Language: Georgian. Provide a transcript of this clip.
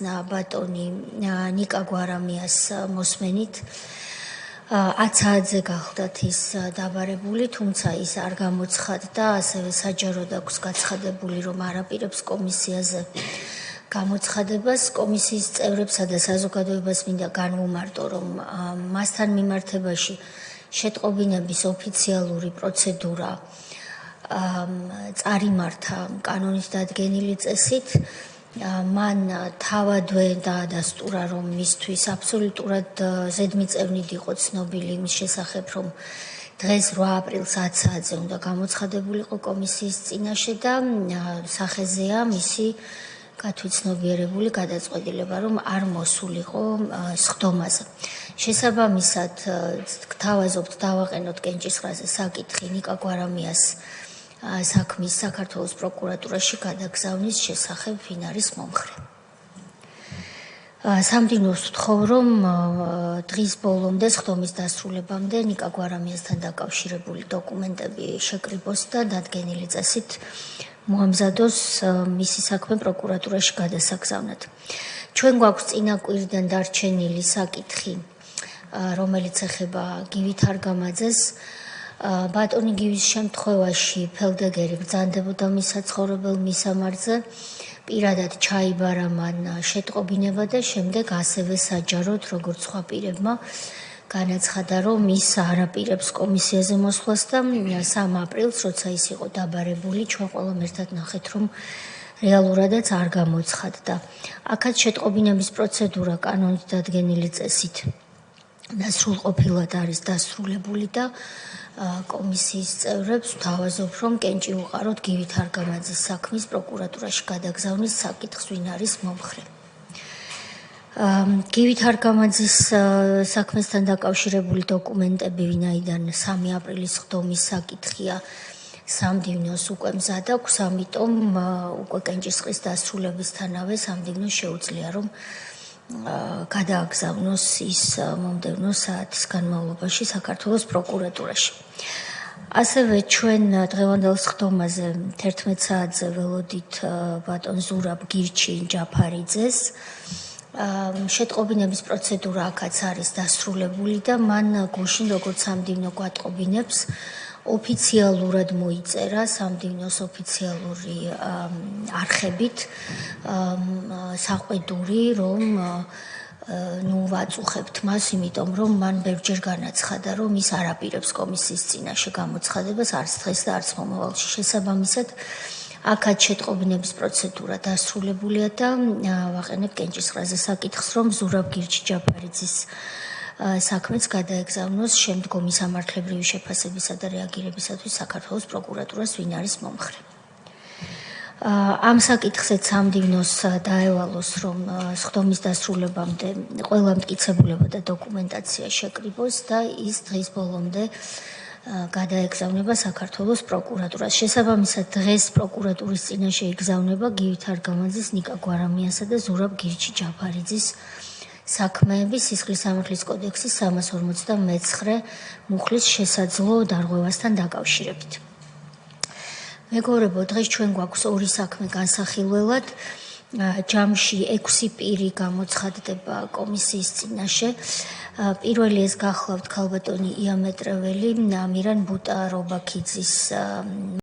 ბატონი ნიკა გვარამიას მოსმენით 10 საათზე გახლდათ ის დაბარებული, თუმცა ის არ გამოცხადდა, ასევე საჯაროდ აქვს გაცხადებული, რომ არაპირებს კომისიაზე გამოცხადებას. კომისიის წევრებსა და საზოგადოებას მინდა განვუმარტო, რომ მასთან მიმართებაში შეტყობინების ოფიციალური პროცედურა წარიმართა კანონით დადგენილი წესით. მან თავადვე დაადასტურა, რომ მისთვის აბსოლუტურად ზედმიწევნით იყო ცნობილი იმის შესახებ, რომ დღეს 8 აპრილს 10 საათზე უნდა გამოცხადებულიყო კომისიის წინაშე და სახეზეა მისი გათვითცნობიერებული გადაწყვეტილება, რომ არ მოსულიყო სხდომაზე. შესაბამისად, გთავაზობთ დავაყენოთ კენჭისყრაზე საკითხი ნიკა გვარამიას საქმის საქართველოს პროკურატურაში გადაგზავნის შესახებ, ვინ არის მომხრე. სამდივნოს ვთხოვ, რომ დღის ბოლომდე, სხდომის დასრულებამდე ნიკა გვარამიასთან დაკავშირებული დოკუმენტები შეკრიბოს და დადგენილი წესით მოამზადოს მისი საქმე პროკურატურაში გადასაგზავნად. ჩვენ გვაქვს წინა კვირიდან დარჩენილი საკითხი, რომელიც ეხება გივით არგამაძეს. ბატონი გივის შემთხვევაში ფელდეგერი ბრძანდებოდა მის საცხოვრებელ მისამართზე, პირადად ჩაიბარა მან შეტყობინება და შემდეგ ასევე საჯაროდ, როგორც სხვა პირებმა, განაცხადა, რომ ის არაპირებს კომისიაზე მოსვლას და 3 აპრილს, როცა ის იყო დაბარებული, ჩვენ ყველამ ერთად ნახეთ, რომ რეალურადაც არ გამოცხადდა. აქაც შეტყობინების პროცედურა კანონით დადგენილი წესით სრულყოფილად არის დასრულებული და კომისიის წევრებს ვთავაზობ, რომ კენჭი უყაროთ გივით არგამაძის საქმის პროკურატურაში გადაგზავნის საკითხს, ვინ არის მომხრე. გივით არგამაძის საქმესთან დაკავშირებული დოკუმენტები, ვინაიდან 3 აპრილის სხდომის საკითხია, სამდივნოს უკვე მზად აქვს, ამიტომ უკვე კენჭისყრის დასრულებისთანავე სამდივნოს შეუძლია, რომ გადააგზავნოს ის მომდევნო საათის განმავლობაში საქართველოს პროკურატურაში. ასევე ჩვენ დღევანდელ სხდომაზე 11 საათზე ველოდით ბატონ ზურაბ გირჩი ჯაფარიძეს. შეტყობინების პროცედურა აქაც არის დასრულებული და მან გუშინ, როგორც სამდივნო გვატყობინებს, ოფიციალურად მოიწერა სამდივნოს ოფიციალური არხებით საყვედური, რომ ვაწუხებთ მას, იმიტომ რომ მან ბევრჯერ განაცხადა, რომ ის არაპირებს კომისიის წინაშე გამოცხადებას არც დღეს და არც მომავალში. შესაბამისად, აქაც შეტყობინების პროცედურა დასრულებულია და ვაყენებ კენჭისყრაზე საკითხს, რომ ზურაბ გირჩი ჯაფარიძის საქმეც გადაეგზავნოს შემდგომი სამართლებრივი შეფასებისა და რეაგირებისათვის საქართველოს პროკურატურას, ვინ არის მომხრე. ამ საკითხზეც სამდივნოს დაევალოს, რომ სხდომის დასრულებამდე ყველა მტკიცებულება და დოკუმენტაცია შეკრიბოს და ის დღის ბოლომდე გადაეგზავნება საქართველოს პროკურატურას. შესაბამისად, დღეს პროკურატურის წინაშე იგზავნება გივით არგამაძის, ნიკა გვარამიასა და ზურაბ გირჩი ჯაფარიძის საქმეები სისხლის სამართლის კოდექსის 359 მუხლის შესაძლო დარღვევასთან დაკავშირებით. მეგობრებო, დღეს ჩვენ გვაქვს ორი საქმე განსახილველად. ჯამში 6 პირი გამოცხადდება კომისიის წინაშე. პირველი ეს გახლავთ ქალბატონი იამეტრეველი, ამირან ბუტა რობაქიძის